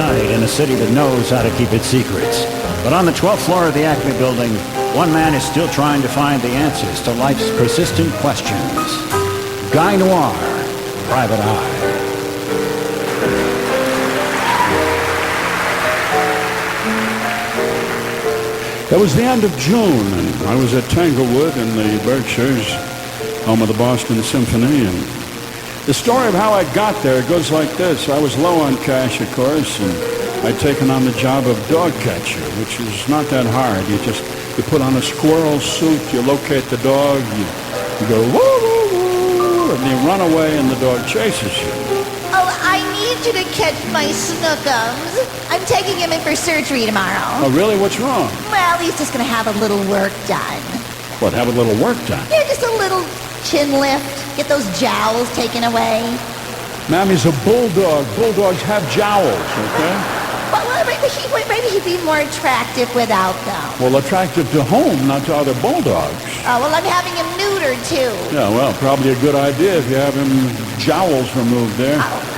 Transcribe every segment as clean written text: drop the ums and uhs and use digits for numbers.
night in a city that knows how to keep its secrets. But on the 12th floor of the Acme building, one man is still trying to find the answers to life's persistent questions. Guy Noir, Private Eye. It was the end of June, and I was at Tanglewood in the Berkshires, home of the Boston Symphony. And the story of how I got there goes like this. I was low on cash, of course, and I'd taken on the job of dog catcher, which is not that hard. You put on a squirrel suit, you locate the dog, you go woo, woo, woo, and you run away, and the dog chases you. Oh, I need you to catch my Snookums. I'm taking him in for surgery tomorrow. Oh, really? What's wrong? Well, he's just going to have a little work done. What, have a little work done? Yeah, just a little chin lift. Get those jowls taken away. Ma'am, he's a bulldog. Bulldogs have jowls, okay? Well, maybe he'd be more attractive without them. Well, attractive to whom, not to other bulldogs. Oh, well, I'm having him neutered, too. Yeah, well, probably a good idea if you have him jowls removed there. Oh.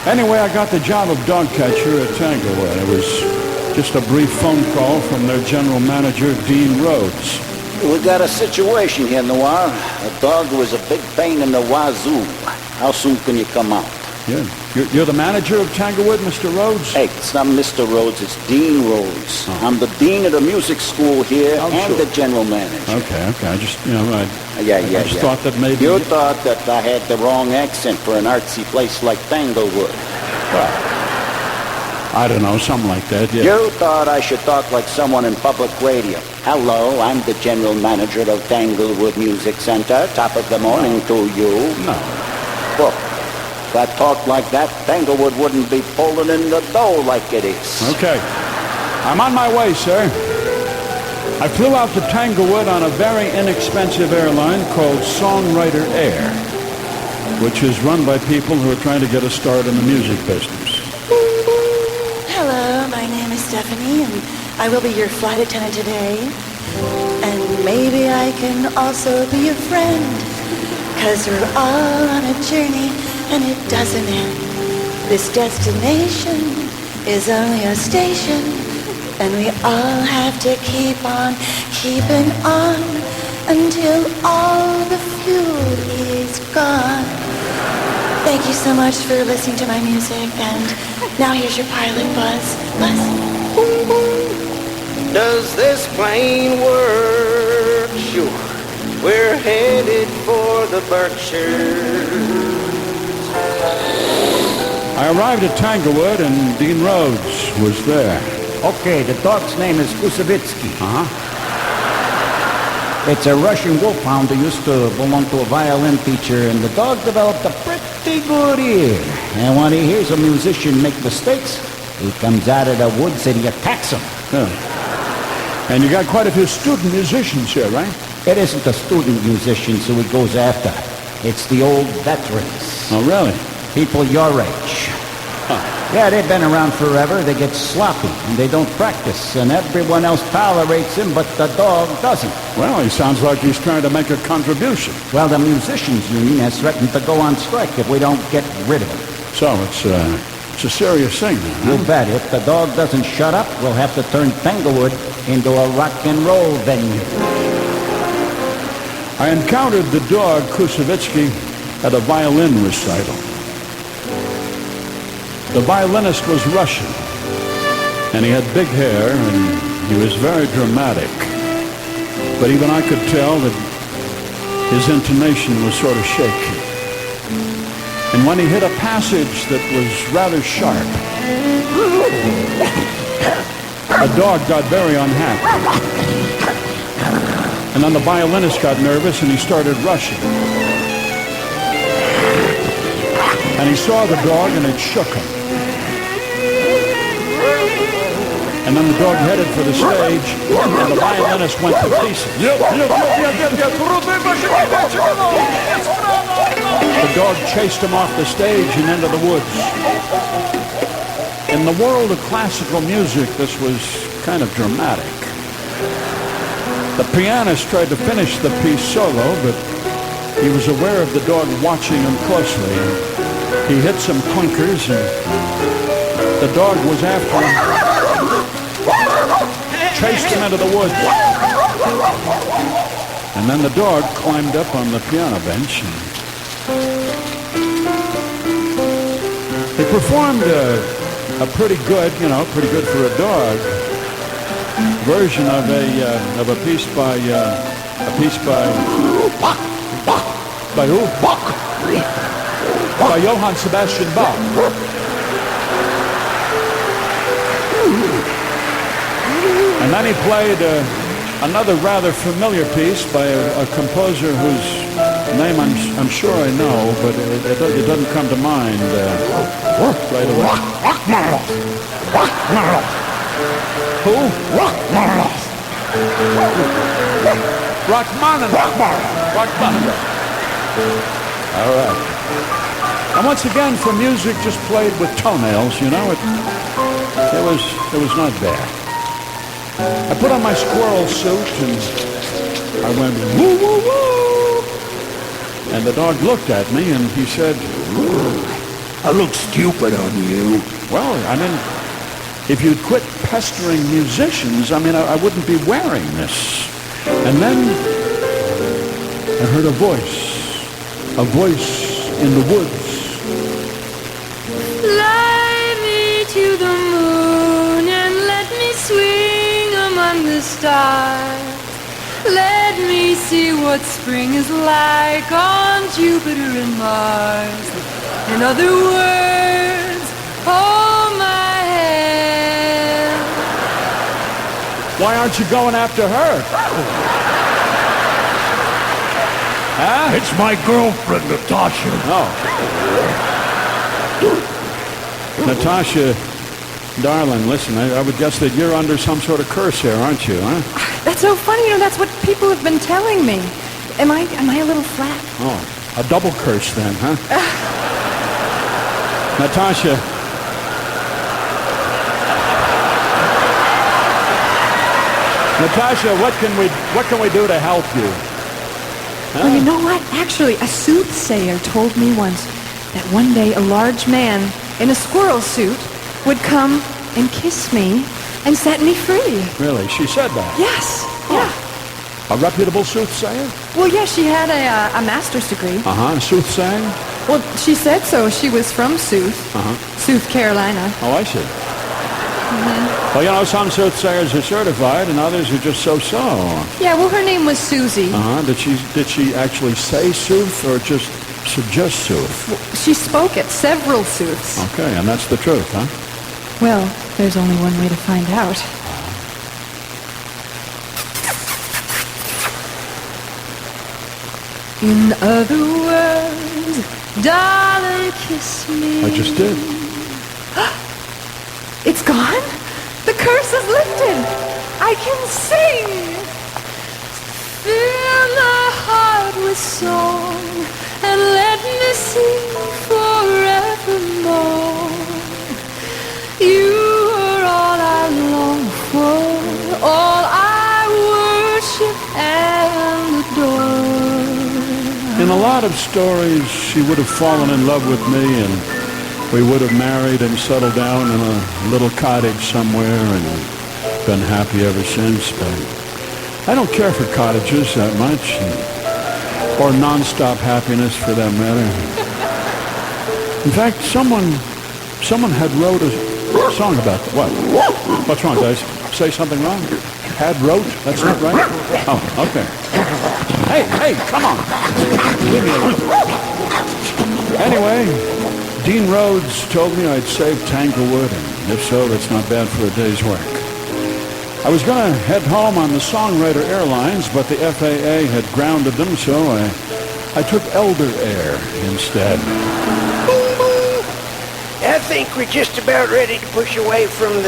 Anyway, I got the job of dog catcher at Tanglewood. It was just a brief phone call from their general manager, Dean Rhodes. We got a situation here, Noir. A dog who is a big pain in the wazoo. How soon can you come out? Yeah. You're the manager of Tanglewood, Mr. Rhodes? Hey, it's not Mr. Rhodes, it's Dean Rhodes. Oh. I'm the dean of the music school here and the general manager. Okay. I just, I just thought that maybe... You thought that I had the wrong accent for an artsy place like Tanglewood. Well, I don't know, something like that, yeah. You thought I should talk like someone in public radio. Hello, I'm the general manager of Tanglewood Music Center. Top of the morning to you. No. Well, if I talked like that, Tanglewood wouldn't be pulling in the dough like it is. Okay. I'm on my way, sir. I flew out to Tanglewood on a very inexpensive airline called Songwriter Air, which is run by people who are trying to get a start in the music business. Hello, my name is Stephanie, and I will be your flight attendant today. And maybe I can also be your friend, 'cause we're all on a journey, and it doesn't end. This destination is only a station, and we all have to keep on keeping on until all the fuel is gone. Thank you so much for listening to my music, and now here's your pilot, Buzz. Buzz. Does this plane work? Sure. We're headed for the Berkshires. I arrived at Tanglewood, and Dean Rhodes was there. Okay, the dog's name is Kusevitsky. Uh-huh. It's a Russian wolfhound who used to belong to a violin teacher, and the dog developed a pretty good ear. And when he hears a musician make mistakes, he comes out of the woods and he attacks him. Yeah. And you got quite a few student musicians here, right? It isn't the student musicians who he goes after. It's the old veterans. Oh, really? People your age. Huh. Yeah, they've been around forever. They get sloppy, and they don't practice, and everyone else tolerates him, but the dog doesn't. Well, he sounds like he's trying to make a contribution. Well, the musicians' union has threatened to go on strike if we don't get rid of him. So it's a serious thing now, huh? You bet. If the dog doesn't shut up, we'll have to turn Tanglewood into a rock and roll venue. I encountered the dog, Kusevitsky, at a violin recital. The violinist was Russian, and he had big hair, and he was very dramatic. But even I could tell that his intonation was sort of shaky. And when he hit a passage that was rather sharp, the dog got very unhappy. And then the violinist got nervous, and he started rushing. And he saw the dog, and it shook him. And then the dog headed for the stage, and the violinist went to pieces. The dog chased him off the stage and into the woods. In the world of classical music, this was kind of dramatic. The pianist tried to finish the piece solo, but he was aware of the dog watching him closely. He hit some clunkers, and The dog was after him. Chased him into the woods. And then the dog climbed up on the piano bench. And he performed a pretty good for a dog, version of a piece by who? By Johann Sebastian Bach. And then he played another rather familiar piece by a composer whose name I'm sure I know, but it doesn't come to mind right away. Who? Rachmaninoff. All right. And once again, for music just played with toenails, it was not bad. I put on my squirrel suit and I went woo woo woo, and the dog looked at me and he said, I look stupid on you. well, if you'd quit pestering musicians, I wouldn't be wearing this. And then I heard a voice in the woods. Fly me to the moon and let me swing among the stars. Let me see what spring is like on Jupiter and Mars. In other words, hold my hand. Why aren't you going after her? Huh? It's my girlfriend, Natasha. Oh. Natasha, darling, listen, I would guess that you're under some sort of curse here, aren't you, huh? That's so funny, that's what people have been telling me. Am I a little flat? Oh, a double curse then, huh? Natasha. Natasha, what can we do to help you? Huh? Well, you know what? Actually, a soothsayer told me once that one day a large man in a squirrel suit would come and kiss me and set me free. Really? She said that? Yes. Yeah. A reputable soothsayer? Well, yeah, she had a master's degree. Uh-huh. Soothsaying? Well, she said so. She was from Sooth. Uh-huh. Sooth, Carolina. Oh, I see. Mm-hmm. Well, some soothsayers are certified and others are just so-so. Yeah, well, her name was Susie. Uh-huh. Did she actually say sooth or just suggest sooth? Well, she spoke at several sooths. Okay, and that's the truth, huh? Well, there's only one way to find out. In other words, darling, kiss me. I just did. It's gone? The curse is lifted. I can sing. Fill my heart with song and let me sing forevermore. You are all I long for, all I worship and adore. In a lot of stories, she would have fallen in love with me and we would have married and settled down in a little cottage somewhere and been happy ever since. But I don't care for cottages that much, or non-stop happiness for that matter. In fact, someone had wrote a song about that. What? What's wrong? Did I say something wrong? Had wrote? That's not right? Oh, okay. Hey, come on. Leave me alone. Anyway, Dean Rhodes told me I'd saved Tanglewood, and if so, that's not bad for a day's work. I was going to head home on the Songwriter Airlines, but the FAA had grounded them, so I took Elder Air instead. I think we're just about ready to push away from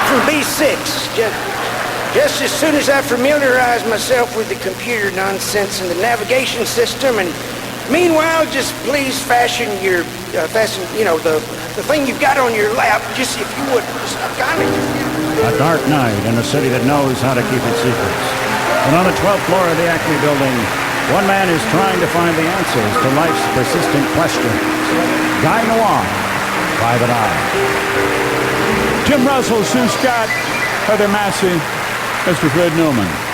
from B6. Just as soon as I familiarize myself with the computer nonsense and the navigation system, and meanwhile, just please fasten the thing you've got on your lap, just if you would, just kind of. A dark night in a city that knows how to keep its secrets. And on the 12th floor of the Acme building, One man is trying to find the answers to life's persistent questions. Guy Noir, Private Eye. Jim Russell, Sue Scott, Heather Massey, Mr. Fred Newman.